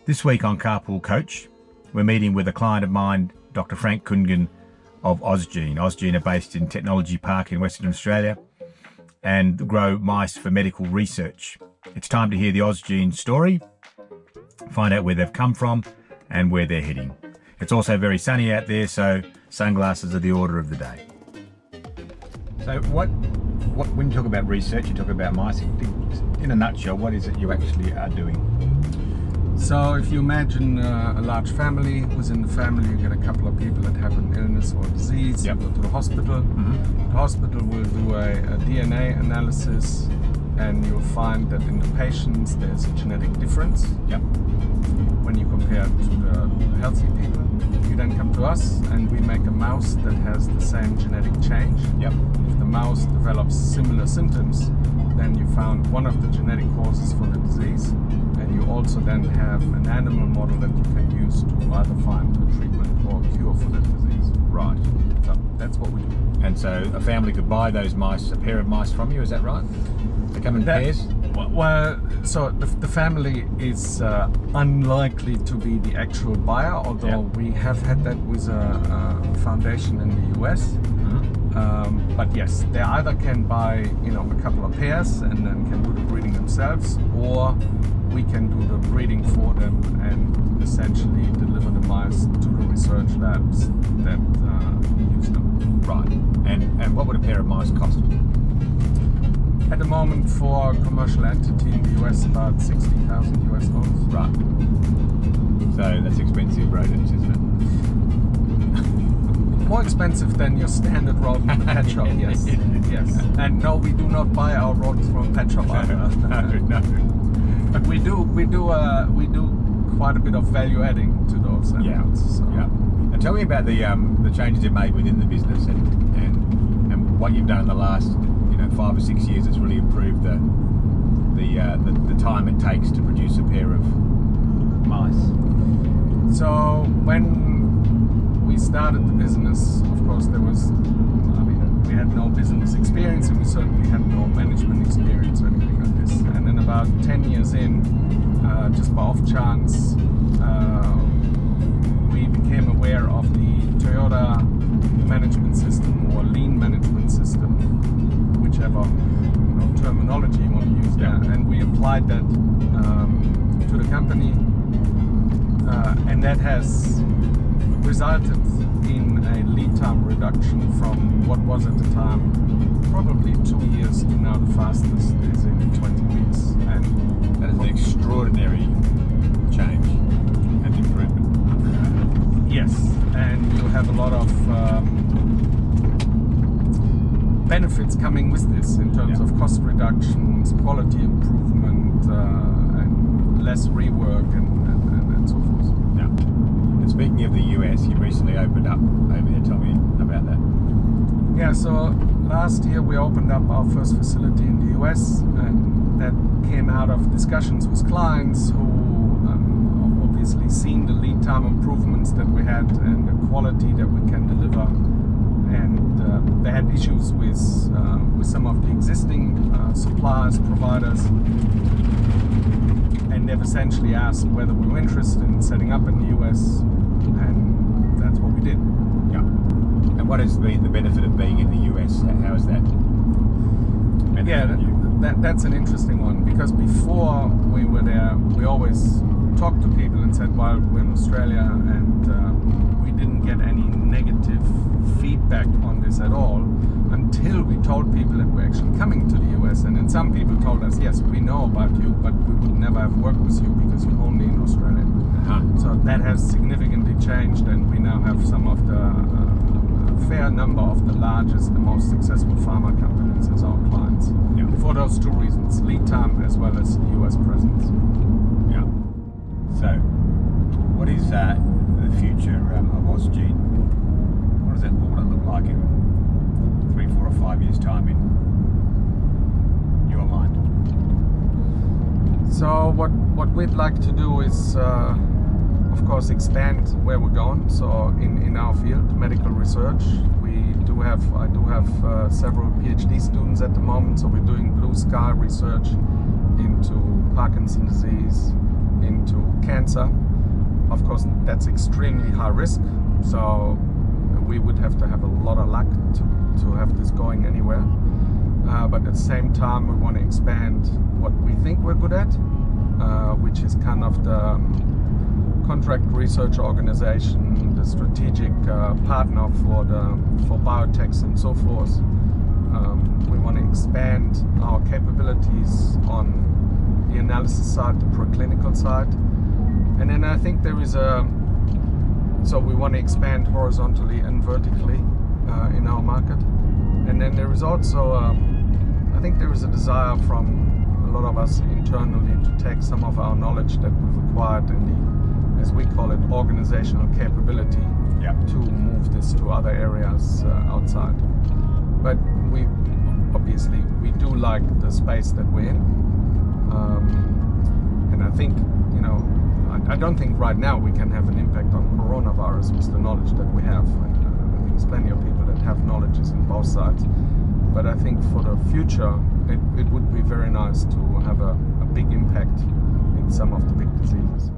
This week on Carpool Coach, we're meeting with a client of mine, Dr. Frank Koentgen of Ozgene. Ozgene are based in Technology Park in Western Australia and grow mice for medical research. It's time to hear the Ozgene story, find out where they've come from and where they're heading. It's also very sunny out there, so sunglasses are the order of the day. So when you talk about research, you talk about mice. In a nutshell, what is it you actually are doing? So if you imagine a large family, within the family you get a couple of people that have an illness or disease. Yep. You go to the hospital. The hospital will do a DNA analysis, and you'll find that in the patients there's a genetic difference. Yep. When you compare to the healthy people, you then come to us and we make a mouse that has the same genetic change. Yep. If the mouse develops similar symptoms, then you found one of the genetic causes for the disease, and you also then have an animal model that you can use to either find a treatment or a cure for the disease. Right. So that's what we do. And so a family could buy those mice, a pair of mice from you, is that right? They come in pairs? Well, so the family is unlikely to be the actual buyer, although we have had that with a foundation in the US. But yes, they either can buy, a couple of pairs and then can do the breeding themselves, or we can do the breeding for them and essentially deliver the mice to the research labs that use them. Right. And what would a pair of mice cost? At the moment, for a commercial entity in the US, about $60,000 US. Right. So that's expensive rodents, isn't it? More expensive than your standard rodent in the pet shop, yes. Yes. And no, we do not buy our rodents from a pet shop either. No. But we do quite a bit of value adding to those animals. Yeah. And tell me about the changes you've made within the business and what you've done in the last 5 or 6 years that's really improved the time it takes to produce a pair of mice. So when we started the business, of course we had no business experience, and we certainly had no management experience or anything like this. And then about 10 years in, just by off chance, we became aware of the Toyota management system or lean management system, whichever terminology you want to use there, and we applied that to the company, and that has resulted in a lead time reduction from what was at the time probably 2 years to now the fastest is in 20 weeks. And that is an extraordinary change and improvement. Yes, and you have a lot of benefits coming with this in terms of cost reductions, quality improvement, and less rework and so forth. Yeah. And speaking of the US, you recently opened up over there. Tell me about that. Yeah, so last year we opened up our first facility in the US, and that came out of discussions with clients who obviously seen the lead time improvements that we had and the quality that we can deliver. And they had issues with some of the existing suppliers, providers, and they've essentially asked whether we were interested in setting up in the US, and that's what we did. Yeah. And what has been the benefit of being in the US? How is that? That's an interesting one, because before we were there, we always talked to people and said, well, we're in Australia, and we didn't get any negative feedback on this at all until we told people that we're actually coming to the US. And then some people told us, yes, we know about you, but we would never have worked with you because you're only in Australia. So that has significantly changed, and we now have some of the fair number of the largest, the most successful pharma companies as our clients. Yeah. For those two reasons, lead time as well as US presence. Yeah. So, what is the future of Ozgene? What will it look like in 3, 4 or 5 years' time in your mind? So what we'd like to do is of course expand where we're going. So in our field, medical research, I do have several PhD students at the moment, so we're doing blue sky research into Parkinson's disease, into cancer. Of course, that's extremely high risk, so we would have to have a lot of luck to have this going anywhere. But at the same time, we want to expand what we think we're good at, which is kind of the contract research organization, the strategic partner for biotechs and so forth. We want to expand our capabilities on the analysis side, the preclinical side. And then I think there is so we want to expand horizontally and vertically in our market. And then there is also, I think there is a desire from a lot of us internally to take some of our knowledge that we've acquired in the, as we call it, organizational capability, to move this to other areas outside. But we obviously, we do like the space that we're in. And I think, you know, I don't think right now we can have an impact on coronavirus with the knowledge that we have. And I think there's plenty of people that have knowledges in both sides. But I think for the future, it would be very nice to have a big impact in some of the big diseases.